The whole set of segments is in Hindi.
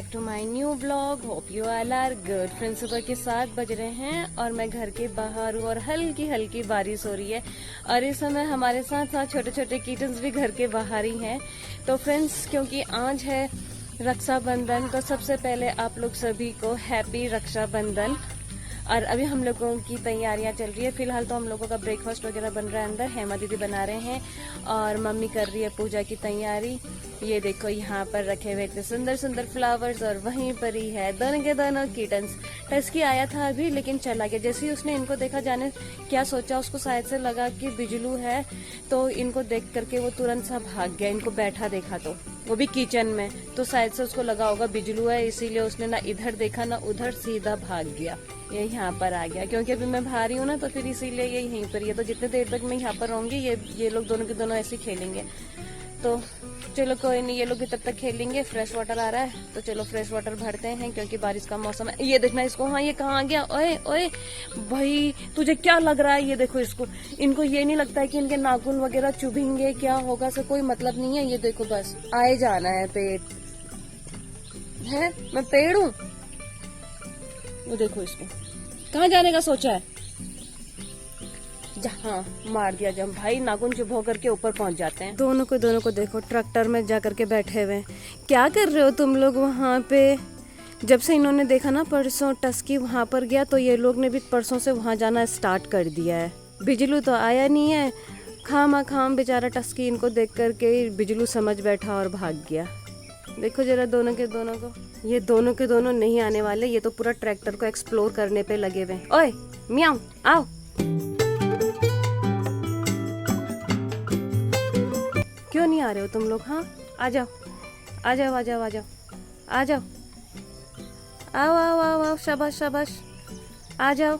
Back to my new vlog. Hope you all are good. Friends, सुबह के 7 बज रहे हैं और मैं घर के बाहर हूँ और हल्की हल्की बारिश हो रही है और इस समय हमारे साथ साथ छोटे छोटे किटन्स भी घर के बाहर ही हैं। तो फ्रेंड्स, क्योंकि आज है रक्षाबंधन, तो सबसे पहले आप लोग सभी को हैप्पी रक्षाबंधन। और अभी हम लोगों की तैयारियां चल रही है। फिलहाल तो हम लोगों का ब्रेकफास्ट वगैरह बन रहा है अंदर, हेमा दीदी बना रहे हैं और मम्मी कर रही है पूजा की तैयारी। ये देखो, यहाँ पर रखे हुए इतने सुंदर सुंदर फ्लावर्स और वहीं पर ही है दोनों के दोनों किटन्स। टस्की आया था अभी लेकिन चला गया। जैसे ही उसने इनको देखा, जाने क्या सोचा, उसको शायद से लगा कि बिजलू है, तो इनको देख करके वो तुरंत सा भाग गया। इनको बैठा देखा तो, वो भी किचन में, तो शायद से उसको लगा होगा बिजलू है, इसीलिए उसने ना इधर देखा ना उधर, सीधा भाग गया। ये यहाँ पर आ गया क्योंकि अभी मैं बाहर ही हूँ ना, तो फिर इसीलिए ये यहीं पर ही है। तो जितने देर तक मैं यहाँ पर रहूंगी ये लोग दोनों के दोनों ऐसे खेलेंगे। तो चलो कोई नहीं, ये लोग भी तब तक खेलेंगे। फ्रेश वाटर आ रहा है तो चलो फ्रेश वाटर भरते हैं क्योंकि बारिश का मौसम है। ये देखना इसको, हाँ ये कहाँ आ गया। ओए ओए भाई, तुझे क्या लग रहा है? ये देखो इसको, इनको ये नहीं लगता है कि इनके नाखून वगैरह चुभेंगे, क्या होगा, से कोई मतलब नहीं है। ये देखो, बस आए जाना है। पेट है, मैं पेड़ हूँ। वो देखो इसको, कहाँ जाने का सोचा है? जहाँ मार दिया जब भाई, नाखून चुभ होकर के ऊपर पहुंच जाते हैं। दोनों को देखो, ट्रैक्टर में जाकर के बैठे हुए। क्या कर रहे हो तुम लोग वहाँ पे? जब से इन्होंने देखा ना परसों टस्की वहाँ पर गया, तो ये लोग ने भी परसों से वहाँ जाना स्टार्ट कर दिया है। बिजलू तो आया नहीं है, खाम बेचारा टस्की इनको देख करके बिजलू समझ बैठा और भाग गया। देखो जरा दोनों के दोनों को, ये दोनों के दोनों नहीं आने वाले। ये तो पूरा ट्रैक्टर को एक्सप्लोर करने पे लगे हुए। ओए मियाऊ, आओ। क्यों नहीं आ रहे हो तुम लोग? हाँ आ जाओ आ जाओ आ जाओ आ जाओ आ जाओ, आओ आओ आओ आओ, शाबाश शाबाश, आ जाओ।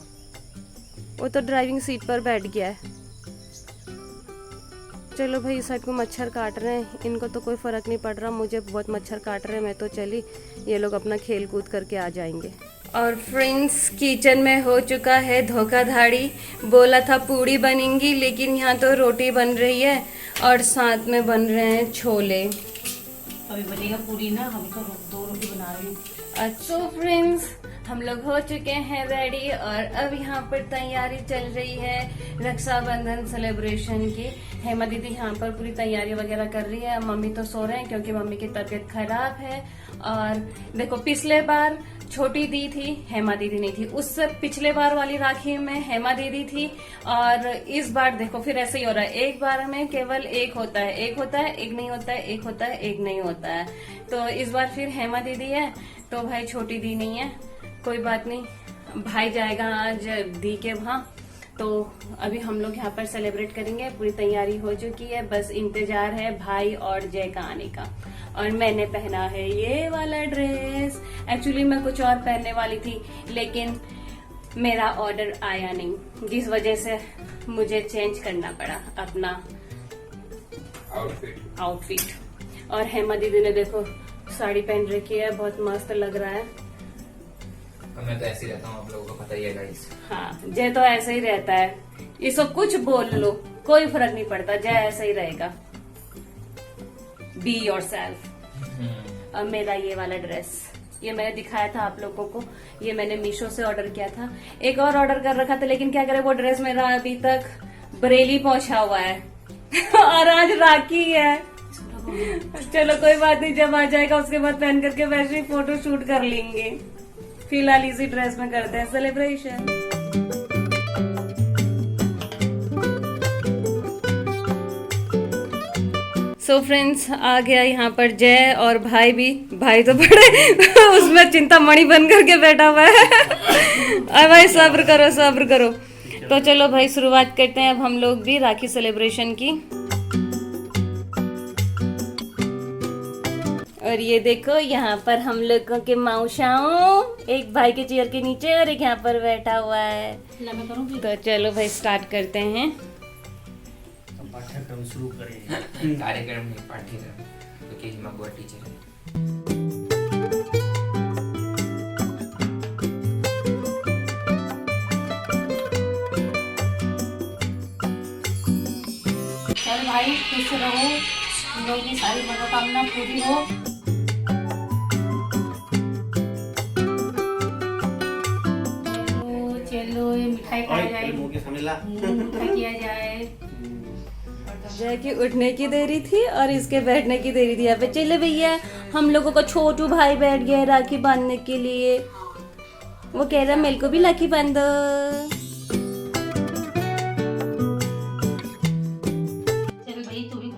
वो तो ड्राइविंग सीट पर बैठ गया है। चलो भाई, इस साइड को मच्छर काट रहे हैं, इनको तो कोई फर्क नहीं पड़ रहा, मुझे बहुत मच्छर काट रहे हैं। मैं तो चली, ये लोग अपना खेल कूद करके आ जाएंगे। और फ्रेंड्स, किचन में हो चुका है धोखाधड़ी। बोला था पूड़ी बनेंगी, लेकिन यहाँ तो रोटी बन रही है और साथ में बन रहे हैं छोले। अभी बनेगा पूरी ना, हम तो 2 रोटी बना रही हूँ। अच्छा फ्रेंड्स, हम लोग हो चुके हैं रेडी और अब यहाँ पर तैयारी चल रही है रक्षाबंधन सेलिब्रेशन की। हेमा दीदी यहाँ पर पूरी तैयारी वगैरह कर रही है। मम्मी तो सो रहे हैं क्योंकि मम्मी की तबीयत खराब है। और देखो, पिछले बार छोटी दी थी, हेमा दीदी नहीं थी। उससे पिछले बार वाली राखी में हेमा दीदी थी और इस बार देखो फिर ऐसे ही हो रहा है। एक बार में केवल एक होता है, एक होता है, एक नहीं होता है, एक होता है, एक नहीं होता है। तो इस बार फिर हेमा दीदी है, तो भाई छोटी दी नहीं है। कोई बात नहीं, भाई जाएगा आज दी के वहाँ। तो अभी हम लोग यहाँ पर सेलिब्रेट करेंगे। पूरी तैयारी हो चुकी है, बस इंतजार है भाई और जय का आने का। और मैंने पहना है ये वाला ड्रेस। एक्चुअली मैं कुछ और पहनने वाली थी, लेकिन मेरा ऑर्डर आया नहीं, जिस वजह से मुझे चेंज करना पड़ा अपना आउटफिट। और हेमा दीदी ने देखो साड़ी पहन रखी है, बहुत मस्त लग रहा है। मैं तो ऐसे ही रहता हूँ, आप लोगों को पता ही है गाइस। हाँ, जय तो ऐसे ही रहता है, इसको कुछ बोल लो कोई फर्क नहीं पड़ता, जय ऐसे ही रहेगा। Be yourself. अब मेरा ये वाला ड्रेस, ये मैंने दिखाया था आप लोगों को, ये मैंने मीशो से ऑर्डर किया था। एक और ऑर्डर कर रखा था, लेकिन क्या करे, वो ड्रेस मेरा अभी तक बरेली पहुंचा हुआ है और आज राखी है। चलो कोई बात नहीं, जब आ जाएगा उसके बाद पहन करके वैसे ही फोटो शूट कर लेंगे। फिलहाल इसी ड्रेस में करते हैं सेलिब्रेशन। सो फ्रेंड्स, आ गया यहाँ पर जय और भाई भी। भाई तो बड़े उसमें चिंतामणि बन करके बैठा हुआ है। अरे भाई सब्र करो सब्र करो। तो चलो भाई, शुरुआत करते हैं अब हम लोग भी राखी सेलिब्रेशन की। और ये देखो, यहाँ पर हम लोगों के मौसाओं, एक भाई के चेयर के नीचे और एक यहाँ पर बैठा हुआ है। तो चलो भाई स्टार्ट करते हैं पाठ्यक्रम शुरू करें। कार्यक्रम नहीं, पाठ्यक्रम, क्योंकि हिमा बुआ टीचर है। चल भाई, खुश रहो, लोगों की सारी मनोकामना पूरी हो। मिठाई खाया जाए, मिठाई किया जाए। जय की उठने की देरी थी और इसके बैठने की देरी थी। यहाँ पे चले भैया, हम लोगों का छोटू भाई बैठ गया है राखी बांधने के लिए। वो कह रहा मेरे को भी राखी बांध दो। चलो भाई तू भी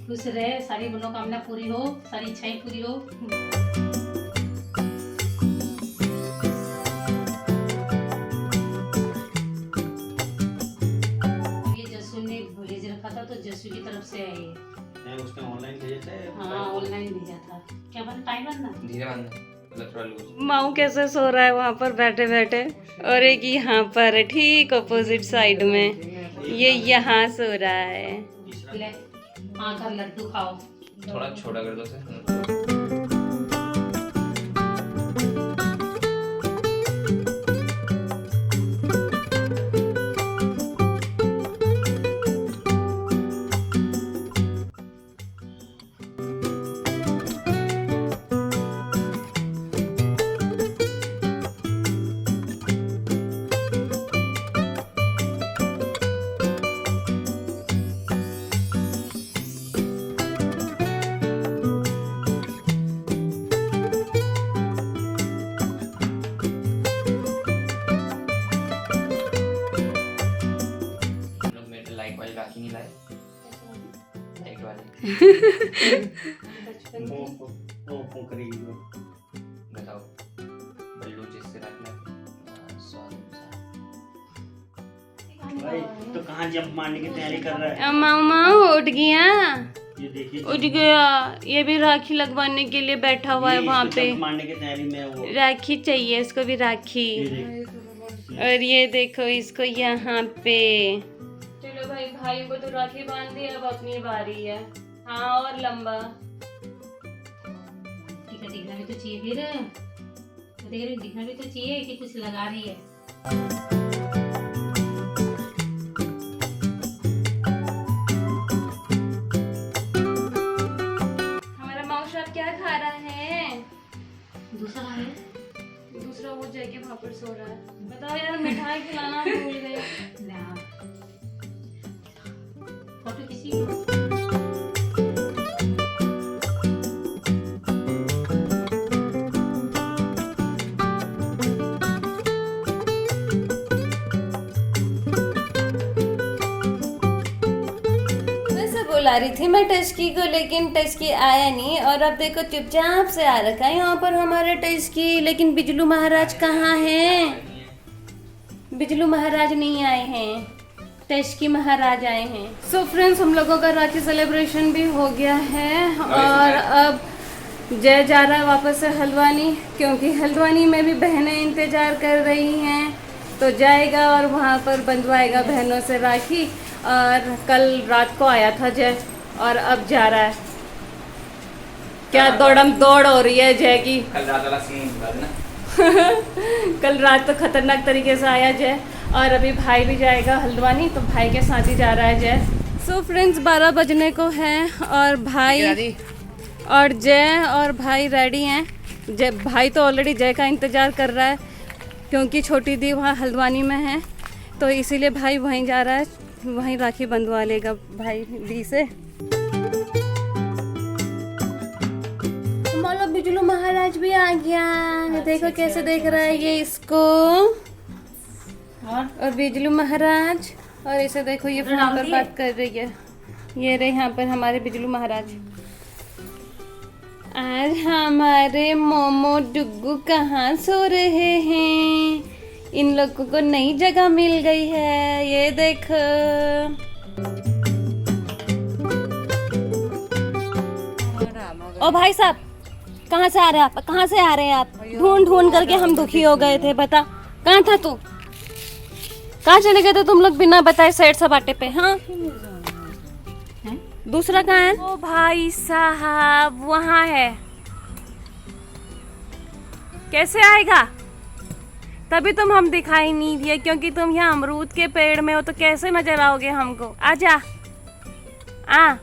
खुश रहे, सारी मनोकामना पूरी हो, सारी इच्छाएं पूरी हो। ये जसू ने भेज रखा था, तो जसू की तरफ से है ये। उसने ऑनलाइन भेजा था। हाँ ऑनलाइन भेजा था। क्या बना, टाइम बनना धीरे बांधना, मतलब थोड़ा लूज। माऊ कैसे सो रहा है वहाँ पर बैठे बैठे, और एक यहाँ पर है ठीक अपोजिट साइड में, ये यहाँ सो रहा है। ले हाँ कर, लड्डू खाओ। थोड़ा छोटा कर दो उसे। राखी नहीं लाए, लाइट वाले। बताओ बल्लू जिससे राखी भाई तो कहाँ जंप मारने की तैयारी कर रहा है? माऊ माऊ उठ गया, ये देखिए उठ गया। ये भी राखी लगवाने के लिए बैठा हुआ है वहाँ पे। जंप मारने की तैयारी में है वो। राखी चाहिए इसको भी, राखी। और ये देखो इसको यहाँ पे। चलो भाई, भाई को तो राखी बांध दी, अब अपनी बारी है। हाँ और लंबा टीका दिखना भी तो चाहिए, फिर दिखना भी तो चाहिए कि कुछ लगा रही है। हमारा मौसा क्या खा रहा है? दूसरा है, दूसरा वो जाके वहाँ पर सो रहा है। बताओ यार, मिठाई खिलाना भूल गए। फोटो किसी बुला रही थी मैं टस्की को, लेकिन टस्की आया नहीं। और अब देखो चुपचाप से आ रखा है यहाँ पर हमारे टस्की। लेकिन बिजलू महाराज कहाँ हैं? बिजलू महाराज नहीं आए हैं, टस्की महाराज आए हैं। सो फ्रेंड्स, हम लोगों का राखी सेलिब्रेशन भी हो गया है। और अब जय जा रहा है वापस से हल्द्वानी, क्योंकि हल्द्वानी में भी बहनें इंतजार कर रही हैं। तो जाएगा और वहाँ पर बंधवाएगा बहनों से राखी। और कल रात को आया था जय, और अब जा रहा है। क्या दौड़म दौड़ हो रही है जय की। कल रात वाला सीन बता देना। कल रात तो खतरनाक तरीके से आया जय। और अभी भाई भी जाएगा हल्द्वानी, तो भाई के साथ ही जा रहा है जय। सो फ्रेंड्स, 12 बजने को है और भाई और जय और भाई रेडी हैं। जय भाई तो ऑलरेडी जय का इंतज़ार कर रहा है, क्योंकि छोटी दी वहाँ हल्द्वानी में है, तो इसीलिए भाई वहीं जा रहा है, वहीं राखी बंधवा लेगा भाई दी से। बोलो, बिजलू महाराज भी आ गया। देखो कैसे देख रहा है ये इसको। और बिजलू महाराज, और इसे देखो ये फोन पर बात कर रही है। ये रहे यहाँ पर हमारे बिजलू महाराज। आज हमारे मोमो डुग्गू कहाँ सो रहे हैं? इन लोगों को नई जगह मिल गई है, ये देखो। ओ भाई साहब, कहाँ से आ रहे हैं आप? कहाँ से आ रहे हैं आप? ढूंढ ढूंढ करके हम दुखी हो गए थे। बता, कहाँ था तू? कहाँ चले गए थे तुम लोग बिना बताए सैर सपाटे पे? हाँ, दूसरा कहाँ है? ओ भाई साहब, वहाँ है। कैसे आएगा? तभी तुम हम दिखाई नहीं दिए, क्योंकि तुम यहाँ अमरूद के पेड़ में हो, तो कैसे नजर आओगे हमको? आजा, आ।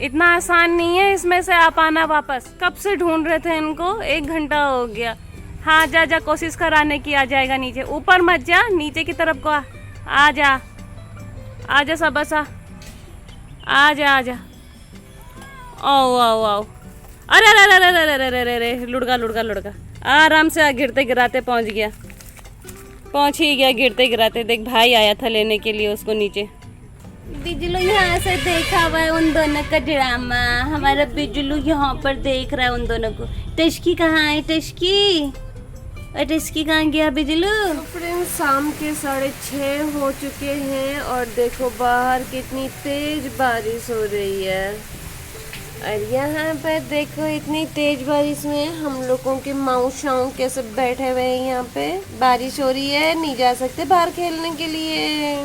इतना आसान नहीं है इसमें से आ पाना वापस। कब से ढूंढ रहे थे इनको, 1 घंटा हो गया। हाँ जा जा, कोशिश कर आने की, आ जाएगा नीचे। ऊपर मत जा, नीचे की तरफ को आ जा, आ जा सब बस, आ जा आ जा। आओ आओ आओ, अरे अरे अरे अरे अरे अरे अरे अरे, लुढ़का लुढ़का लुढ़का, आराम से गिरते गिराते पहुंच गया, पहुंच ही गया गिरते गिराते। देख भाई आया था लेने के लिए उसको नीचे। बिजलू यहाँ से देखा हुआ है उन दोनों का ड्रामा। हमारा बिजलू यहाँ पर देख रहा है उन दोनों को। टस्की कहाँ है? टस्की, टस्की कहाँ गया बिजलू? फ्रेंड्स शाम के 6:30 हो चुके हैं और देखो बाहर कितनी तेज बारिश हो रही है। और यहाँ पर देखो इतनी तेज बारिश में हम लोगों के माउशाओं कैसे बैठे हुए हैं। यहाँ पे बारिश हो रही है, नहीं जा सकते बाहर खेलने के लिए।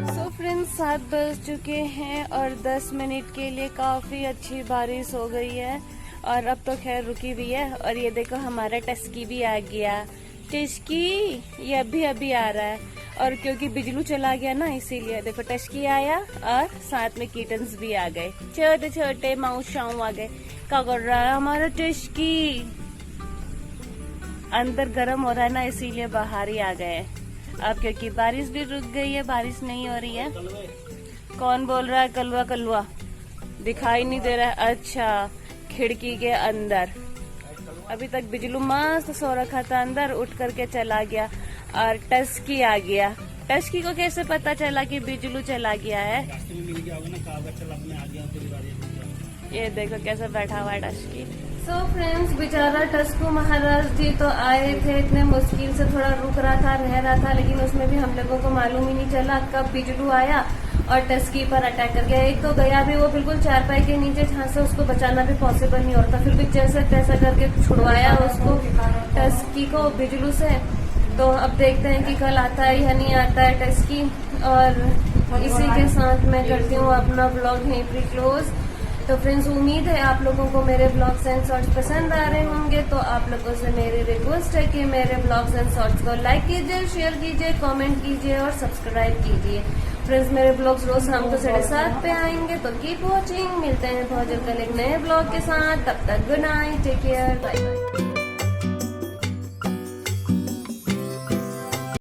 सो फ्रेंड्स 7 बज चुके हैं और 10 मिनट के लिए काफी अच्छी बारिश हो गई है और अब तो खैर रुकी भी है। और ये देखो हमारा टस्की भी आ गया। टस्की ये अभी आ रहा है और क्योंकि बिजलू चला गया ना इसीलिए देखो टस्की आया और साथ में किटन्स भी आ गए, छोटे छोटे माउशाऊ आ गए। क्या कर रहा है हमारा टस्की? अंदर गर्म हो रहा है ना इसीलिए बाहर ही आ गए। अब क्योंकि बारिश भी रुक गई है, बारिश नहीं हो रही है। कौन बोल रहा है? कलवा कलवा दिखाई नहीं दे रहा है। अच्छा खिड़की के अंदर। अभी तक बिजलू मस्त सो रखा था अंदर, उठ करके चला गया और टस्की आ गया। टस्की को कैसे पता चला कि बिजलू चला गया है? ये देखो कैसे बैठा हुआ है टस्की। सो फ्रेंड्स बेचारा टस्कू महाराज जी तो आए थे, इतने मुश्किल से थोड़ा रुक रहा था, रह रहा था, लेकिन उसमें भी हम लोगों को मालूम ही नहीं चला कब बिजलू आया और टस्की पर अटैक कर गया। एक तो गया भी वो बिल्कुल चारपाई के नीचे, जहाँ से उसको बचाना भी पॉसिबल नहीं होता, फिर भी जैसे तैसा करके छुड़वाया उसको टस्की को बिजलू से। तो अब देखते हैं कि कल आता है या नहीं आता है टस्की। और इसी के साथ मैं करती हूँ अपना ब्लॉग यहीं पर क्लोज। तो फ्रेंड्स उम्मीद है आप लोगों को मेरे ब्लॉग्स एंड शॉर्ट्स पसंद आ रहे होंगे। तो आप लोगों से मेरी रिक्वेस्ट है कि मेरे ब्लॉग्स एंड शॉर्ट्स को लाइक कीजिए, शेयर कीजिए, कमेंट कीजिए और सब्सक्राइब कीजिए। फ्रेंड्स मेरे ब्लॉग्स रोज शाम को 7:30 पे आएंगे, तो कीप वॉचिंग। मिलते हैं बहुत जल्द एक नए ब्लॉग के साथ, तब तक good night, take care, bye bye.